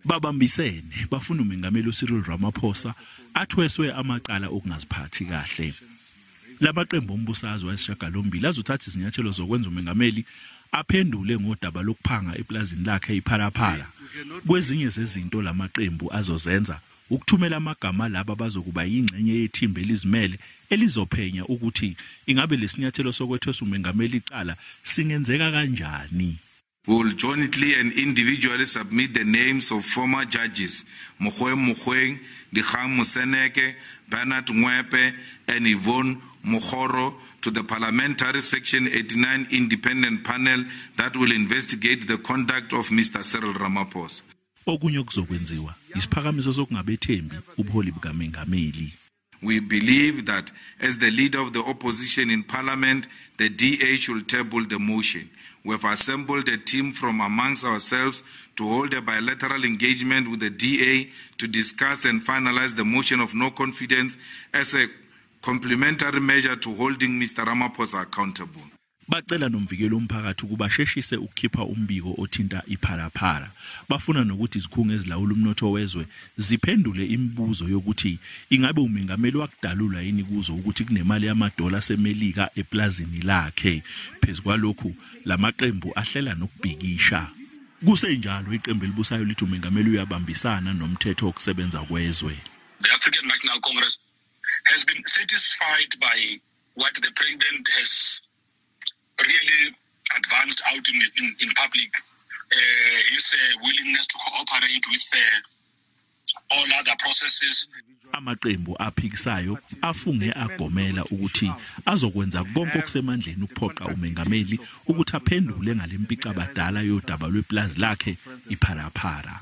babambisene bafuna umengameli Cyril Ramaphosa athweswe amaqala okungaziphathi kahle. Lamaqembu ombusazwe ayisishiyagalombili azothatha izinyathelo zokwenza umengameli aphendule ngodaba lokuphanga eplazini lakhe Phala Phala. Kwezinye zezinto lamaqembu azozenza ukuthumela amagama laba bazokuba yingxenye yethimba elizimele elizophenya ukuthi ingabe lesinyathelo sokwethwesa umengameli icala singenzeka kanjani. We will jointly and individually submit the names of former judges Mogoeng, Dikgang Moseneke, Bernard Ngwepe, and Yvonne Mokhoro to the Parliamentary Section 89 Independent Panel that will investigate the conduct of Mr. Cyril Ramaphosa. Okunye okuzokwenziwa isiphakamiso sokungabethembi ubuholi bukaMengameli. We believe that as the leader of the opposition in Parliament, the DA will table the motion. We have assembled a team from amongst ourselves to hold a bilateral engagement with the DA to discuss and finalize the motion of no confidence as a complementary measure to holding Mr. Ramaphosa accountable. Bacela nomvikelo umphakathi ukuba sheshise ukukhipha umbiko othinta Phala Phala. Bafuna nokuthi izikhungo ezilawula umnotho wezwe ziphendule imibuzo yokuthi ingabe umengameli wakudalula yini kuzo ukuthi kunemali yamadola asemelika eplazini lakhe. Phezukwalokhu lamaqembu ahlela nokubhikisha. Kusenjalo iqembu elibusayo lithi umengameli uyabambisana nomthetho wokusebenza kwezwe. The African National Congress has been satisfied by what the president has really advanced out in public, his willingness to cooperate with all other processes. Amaqembu aphikisayo afunge agomela ukuthi azokwenza konke okusemandleni ukuphoqa umengameli ukuthi aphendule ngalempica abadala yodaba lwepulazi lakhe Phala Phala.